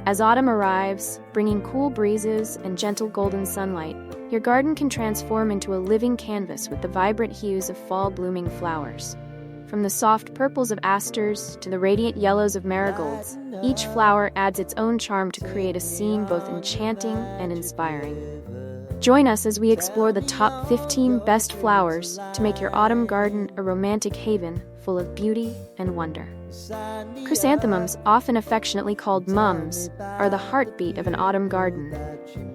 As autumn arrives, bringing cool breezes and gentle golden sunlight, your garden can transform into a living canvas with the vibrant hues of fall-blooming flowers. From the soft purples of asters to the radiant yellows of marigolds, each flower adds its own charm to create a scene both enchanting and inspiring. Join us as we explore the top 15 best flowers to make your autumn garden a romantic haven full of beauty and wonder. Chrysanthemums, often affectionately called mums, are the heartbeat of an autumn garden,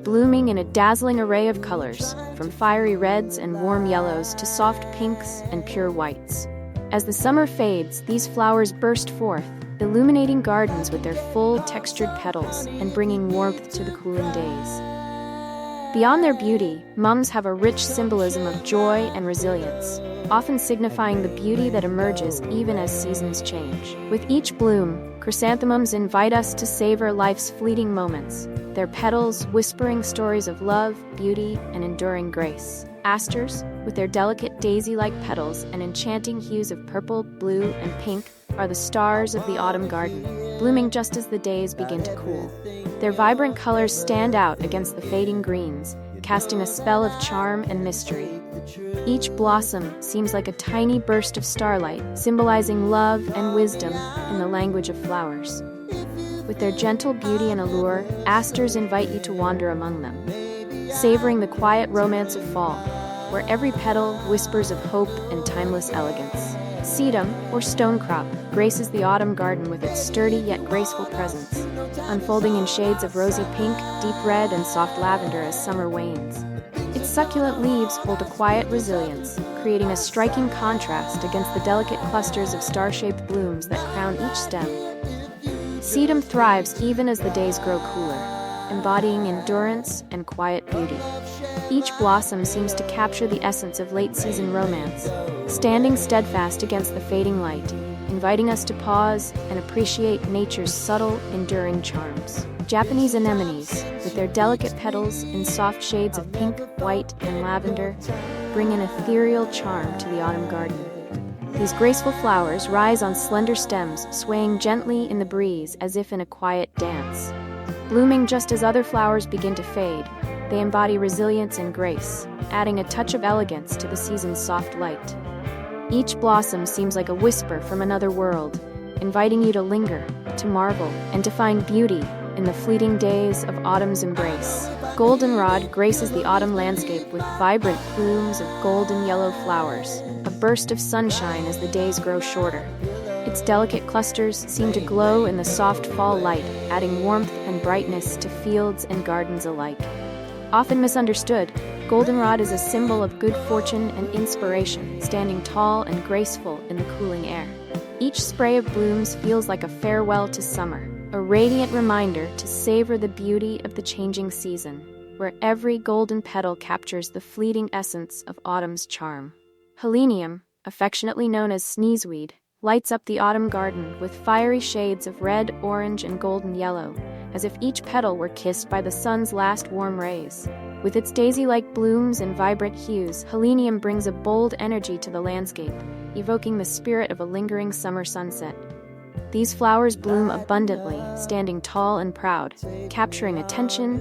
blooming in a dazzling array of colors, from fiery reds and warm yellows to soft pinks and pure whites. As the summer fades, these flowers burst forth, illuminating gardens with their full, textured petals and bringing warmth to the cooling days. Beyond their beauty, mums have a rich symbolism of joy and resilience, often signifying the beauty that emerges even as seasons change. With each bloom, chrysanthemums invite us to savor life's fleeting moments, their petals whispering stories of love, beauty, and enduring grace. Asters, with their delicate daisy-like petals and enchanting hues of purple, blue, and pink, are the stars of the autumn garden, blooming just as the days begin to cool. Their vibrant colors stand out against the fading greens, casting a spell of charm and mystery. Each blossom seems like a tiny burst of starlight, symbolizing love and wisdom in the language of flowers. With their gentle beauty and allure, asters invite you to wander among them, savoring the quiet romance of fall, where every petal whispers of hope and timeless elegance. Sedum, or stonecrop, graces the autumn garden with its sturdy yet graceful presence, unfolding in shades of rosy pink, deep red, and soft lavender as summer wanes. Its succulent leaves hold a quiet resilience, creating a striking contrast against the delicate clusters of star-shaped blooms that crown each stem. Sedum thrives even as the days grow cooler, embodying endurance and quiet beauty. Each blossom seems to capture the essence of late-season romance, standing steadfast against the fading light, inviting us to pause and appreciate nature's subtle, enduring charms. Japanese anemones, with their delicate petals in soft shades of pink, white, and lavender, bring an ethereal charm to the autumn garden. These graceful flowers rise on slender stems, swaying gently in the breeze as if in a quiet dance. Blooming just as other flowers begin to fade, they embody resilience and grace, adding a touch of elegance to the season's soft light. Each blossom seems like a whisper from another world, inviting you to linger, to marvel, and to find beauty in the fleeting days of autumn's embrace. Goldenrod graces the autumn landscape with vibrant plumes of golden yellow flowers, a burst of sunshine as the days grow shorter. Its delicate clusters seem to glow in the soft fall light, adding warmth and brightness to fields and gardens alike. Often misunderstood, goldenrod is a symbol of good fortune and inspiration, standing tall and graceful in the cooling air. Each spray of blooms feels like a farewell to summer, a radiant reminder to savor the beauty of the changing season, where every golden petal captures the fleeting essence of autumn's charm. Helenium, affectionately known as sneezeweed, lights up the autumn garden with fiery shades of red, orange, and golden yellow, as if each petal were kissed by the sun's last warm rays. With its daisy-like blooms and vibrant hues, helenium brings a bold energy to the landscape, evoking the spirit of a lingering summer sunset. These flowers bloom abundantly, standing tall and proud, capturing attention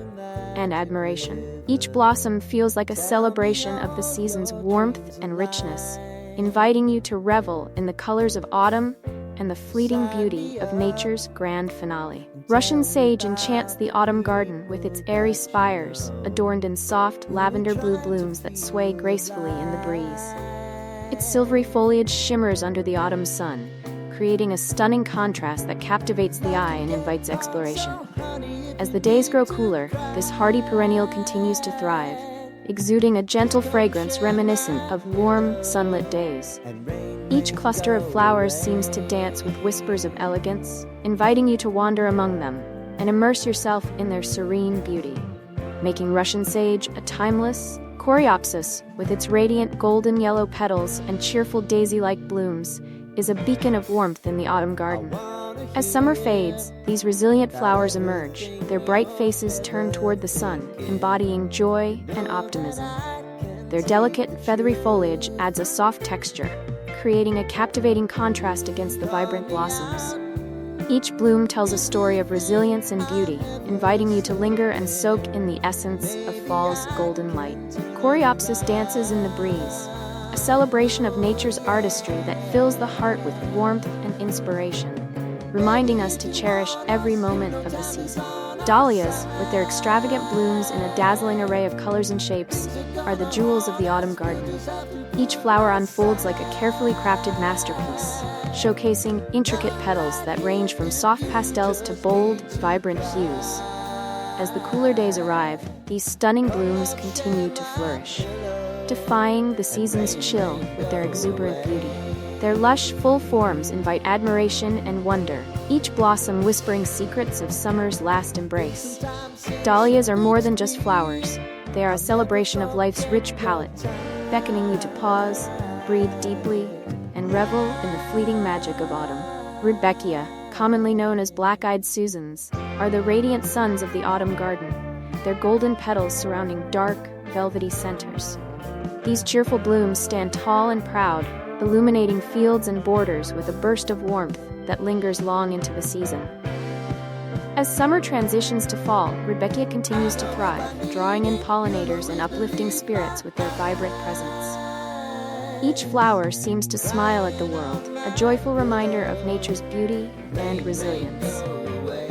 and admiration. Each blossom feels like a celebration of the season's warmth and richness, inviting you to revel in the colors of autumn and the fleeting beauty of nature's grand finale. Russian sage enchants the autumn garden with its airy spires, adorned in soft lavender-blue blooms that sway gracefully in the breeze. Its silvery foliage shimmers under the autumn sun, creating a stunning contrast that captivates the eye and invites exploration. As the days grow cooler, this hardy perennial continues to thrive, exuding a gentle fragrance reminiscent of warm, sunlit days. Each cluster of flowers seems to dance with whispers of elegance, inviting you to wander among them and immerse yourself in their serene beauty, making Russian sage a timeless Coreopsis, with its radiant golden yellow petals and cheerful daisy-like blooms, is a beacon of warmth in the autumn garden. As summer fades, these resilient flowers emerge, their bright faces turned toward the sun, embodying joy and optimism. Their delicate, feathery foliage adds a soft texture, creating a captivating contrast against the vibrant blossoms. Each bloom tells a story of resilience and beauty, inviting you to linger and soak in the essence of fall's golden light. Coreopsis dances in the breeze, a celebration of nature's artistry that fills the heart with warmth and inspiration, reminding us to cherish every moment of the season. Dahlias, with their extravagant blooms in a dazzling array of colors and shapes, are the jewels of the autumn garden. Each flower unfolds like a carefully crafted masterpiece, showcasing intricate petals that range from soft pastels to bold, vibrant hues. As the cooler days arrive, these stunning blooms continue to flourish, defying the season's chill with their exuberant beauty. Their lush, full forms invite admiration and wonder, each blossom whispering secrets of summer's last embrace. Dahlias are more than just flowers. They are a celebration of life's rich palette, beckoning you to pause, breathe deeply, and revel in the fleeting magic of autumn. Rudbeckia, commonly known as black-eyed Susans, are the radiant suns of the autumn garden, their golden petals surrounding dark, velvety centers. These cheerful blooms stand tall and proud, illuminating fields and borders with a burst of warmth that lingers long into the season. As summer transitions to fall, Rudbeckia continues to thrive, drawing in pollinators and uplifting spirits with their vibrant presence. Each flower seems to smile at the world, a joyful reminder of nature's beauty and resilience.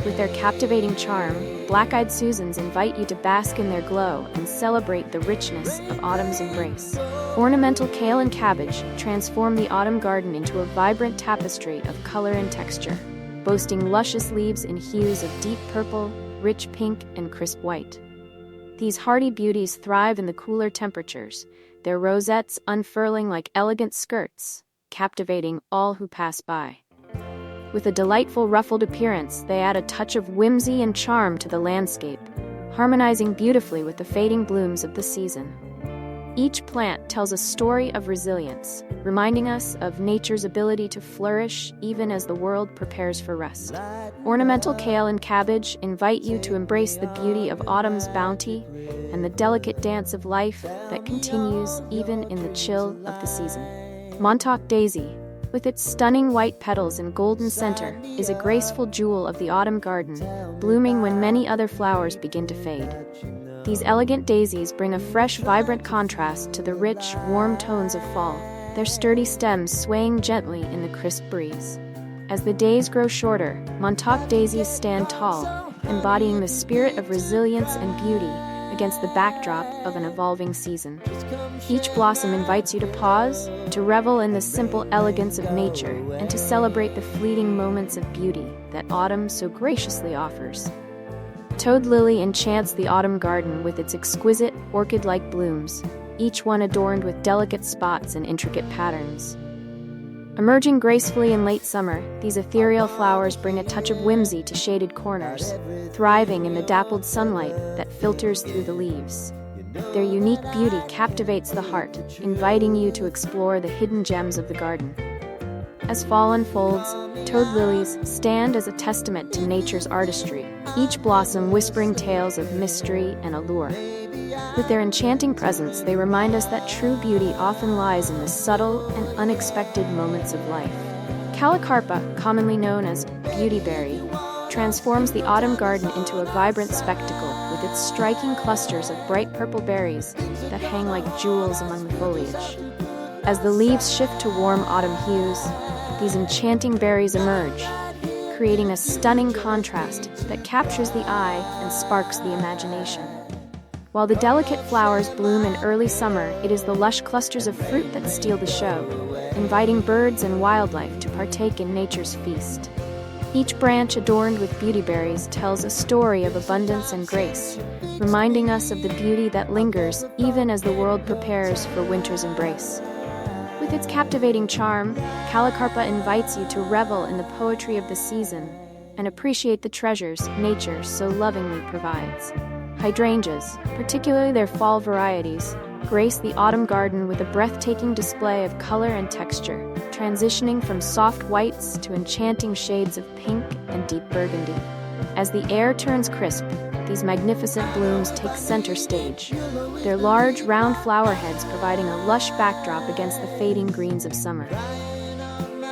With their captivating charm, black-eyed Susans invite you to bask in their glow and celebrate the richness of autumn's embrace. Ornamental kale and cabbage transform the autumn garden into a vibrant tapestry of color and texture, boasting luscious leaves in hues of deep purple, rich pink, and crisp white. These hardy beauties thrive in the cooler temperatures, their rosettes unfurling like elegant skirts, captivating all who pass by. With a delightful ruffled appearance, they add a touch of whimsy and charm to the landscape, harmonizing beautifully with the fading blooms of the season. Each plant tells a story of resilience, reminding us of nature's ability to flourish even as the world prepares for rest. Ornamental kale and cabbage invite you to embrace the beauty of autumn's bounty and the delicate dance of life that continues even in the chill of the season. Montauk daisy, with its stunning white petals and golden center, is a graceful jewel of the autumn garden, blooming when many other flowers begin to fade. These elegant daisies bring a fresh, vibrant contrast to the rich, warm tones of fall, their sturdy stems swaying gently in the crisp breeze. As the days grow shorter, Montauk daisies stand tall, embodying the spirit of resilience and beauty against the backdrop of an evolving season. Each blossom invites you to pause, to revel in the simple elegance of nature, and to celebrate the fleeting moments of beauty that autumn so graciously offers. Toad lily enchants the autumn garden with its exquisite, orchid-like blooms, each one adorned with delicate spots and intricate patterns. Emerging gracefully in late summer, these ethereal flowers bring a touch of whimsy to shaded corners, thriving in the dappled sunlight that filters through the leaves. Their unique beauty captivates the heart, inviting you to explore the hidden gems of the garden. As fall unfolds, toad lilies stand as a testament to nature's artistry, each blossom whispering tales of mystery and allure. With their enchanting presence, they remind us that true beauty often lies in the subtle and unexpected moments of life. Calicarpa, commonly known as beautyberry, transforms the autumn garden into a vibrant spectacle with its striking clusters of bright purple berries that hang like jewels among the foliage. As the leaves shift to warm autumn hues, these enchanting berries emerge, creating a stunning contrast that captures the eye and sparks the imagination. While the delicate flowers bloom in early summer, it is the lush clusters of fruit that steal the show, inviting birds and wildlife to partake in nature's feast. Each branch adorned with beautyberries tells a story of abundance and grace, reminding us of the beauty that lingers even as the world prepares for winter's embrace. With its captivating charm, Calicarpa invites you to revel in the poetry of the season and appreciate the treasures nature so lovingly provides. Hydrangeas, particularly their fall varieties, grace the autumn garden with a breathtaking display of color and texture, transitioning from soft whites to enchanting shades of pink and deep burgundy. As the air turns crisp, these magnificent blooms take center stage, their large, round flower heads providing a lush backdrop against the fading greens of summer.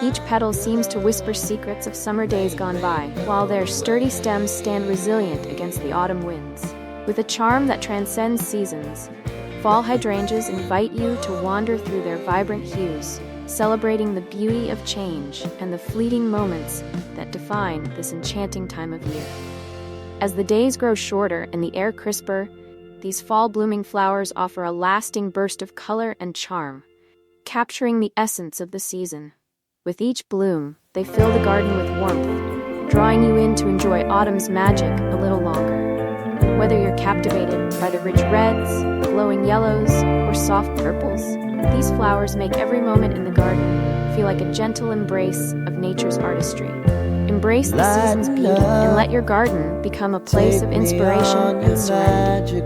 Each petal seems to whisper secrets of summer days gone by, while their sturdy stems stand resilient against the autumn winds. With a charm that transcends seasons, fall hydrangeas invite you to wander through their vibrant hues, celebrating the beauty of change and the fleeting moments that define this enchanting time of year. As the days grow shorter and the air crisper, these fall-blooming flowers offer a lasting burst of color and charm, capturing the essence of the season. With each bloom, they fill the garden with warmth, drawing you in to enjoy autumn's magic a little longer. Whether you're captivated by the rich reds, glowing yellows, or soft purples, these flowers make every moment in the garden feel like a gentle embrace of nature's artistry. Embrace the season's beauty and let your garden become a place of inspiration and serenity.